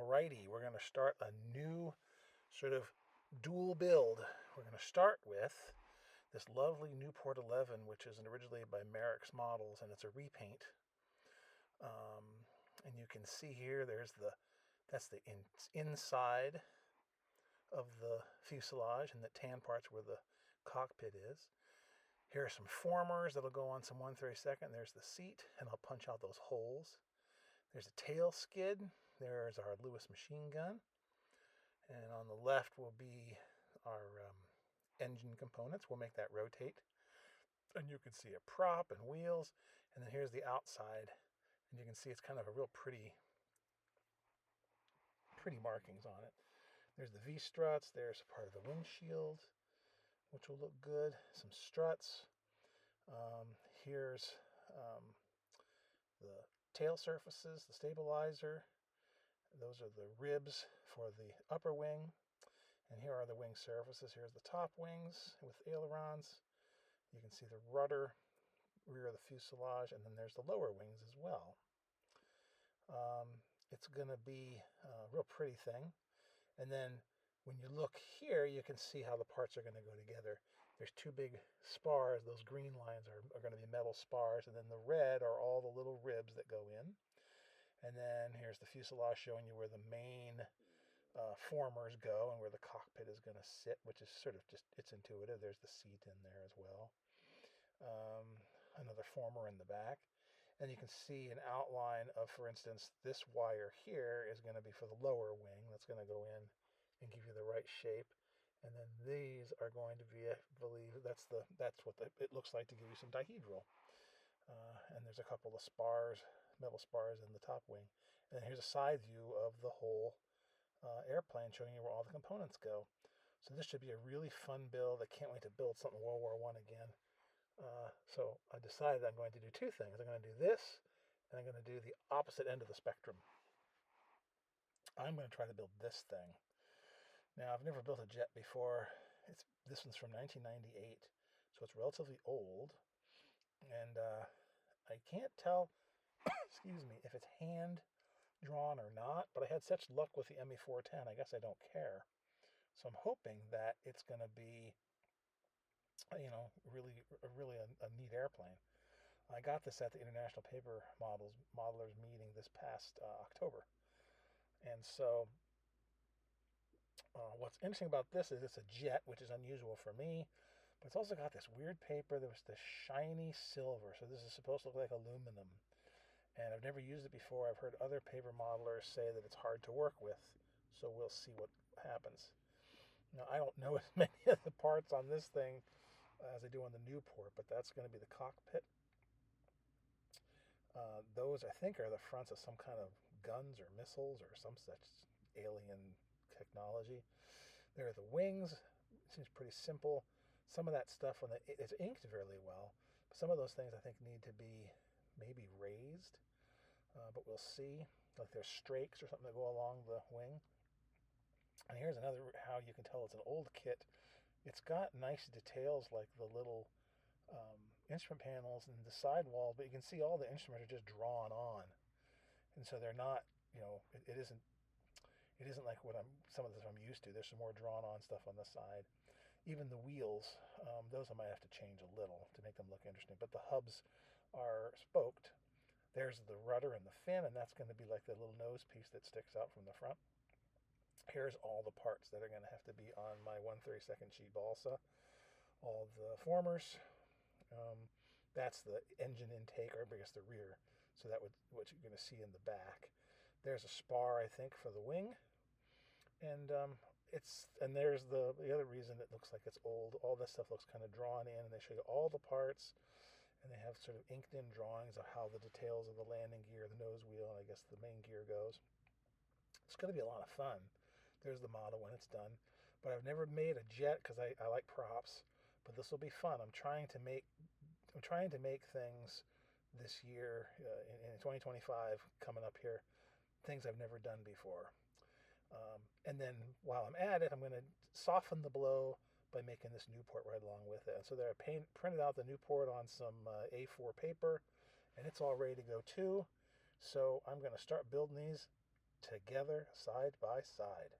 Alrighty, we're going to start a new sort of dual build. We're going to start with this lovely Nieuport 11, which is originally by Merrick's Models, and it's a repaint. And you can see here, that's the inside of the fuselage, and the tan part's where the cockpit is. Here are some formers that'll go on some 1/32. There's the seat, and I'll punch out those holes. There's a tail skid. There's our Lewis machine gun. And on the left will be our engine components. We'll make that rotate. And you can see a prop and wheels. And then here's the outside. And you can see it's kind of a real pretty markings on it. There's the V-struts. There's part of the windshield, which will look good. Some struts. Here's the tail surfaces, the stabilizer. Those are the ribs for the upper wing. And here are the wing surfaces. Here's the top wings with ailerons. You can see the rudder, rear of the fuselage, and then there's the lower wings as well. It's going to be a real pretty thing. And then when you look here, you can see how the parts are going to go together. There's two big spars. Those green lines are going to be metal spars. And then the red are all the little ribs that go in. And then here's the fuselage showing you where the main formers go and where the cockpit is going to sit, which is sort of just, it's intuitive. There's the seat in there as well. Another former in the back. And you can see an outline of, for instance, this wire here is going to be for the lower wing. That's going to go in and give you the right shape. And then these are going to be, I believe, that's what it looks like to give you some dihedral. And there's a couple of spars, metal spars in the top wing. And here's a side view of the whole airplane showing you where all the components go. So this should be a really fun build. I can't wait to build something World War I again. So I decided I'm going to do two things. I'm going to do this, and I'm going to do the opposite end of the spectrum. I'm going to try to build this thing. Now, I've never built a jet before. This one's from 1998, so it's relatively old. And I can't tell, excuse me, if it's hand drawn or not, but I had such luck with the ME410, I guess I don't care. So I'm hoping that it's going to be, really a neat airplane. I got this at the International Paper Modelers meeting this past October. And so what's interesting about this is it's a jet, which is unusual for me, but it's also got this weird paper. There was this shiny silver, so this is supposed to look like aluminum. And I've never used it before. I've heard other paper modelers say that it's hard to work with, so we'll see what happens. Now, I don't know as many of the parts on this thing as I do on the Nieuport, but that's going to be the cockpit. Those, I think, are the fronts of some kind of guns or missiles or some such alien technology. There are the wings. It seems pretty simple. Some of that stuff, it's inked fairly well, but some of those things I think need to be maybe raised, but we'll see. Like there's strakes or something that go along the wing. And here's another how you can tell it's an old kit. It's got nice details like the little instrument panels and the sidewall, but you can see all the instruments are just drawn on, and so they're not, it isn't like some of this I'm used to. There's some more drawn on stuff on the side. Even the wheels, those I might have to change a little to make them look interesting, but the hubs are spoked. There's the rudder and the fin, and that's going to be like the little nose piece that sticks out from the front. Here's all the parts that are going to have to be on my 1/32 sheet balsa. All the formers. That's the engine intake, or I guess the rear. So what you're going to see in the back. There's a spar, I think, for the wing, and there's the other reason it looks like it's old. All this stuff looks kind of drawn in, and they show you all the parts, and they have sort of inked in drawings of how the details of the landing gear, the nose wheel, and I guess the main gear goes. It's going to be a lot of fun. There's the model when it's done. But I've never made a jet because I like props. But this will be fun. I'm trying to make things this year in 2025 coming up here, things I've never done before. And then while I'm at it, I'm going to soften the blow by making this Nieuport right along with it. And so there I printed out the Nieuport on some A4 paper, and it's all ready to go too. So I'm going to start building these together, side by side.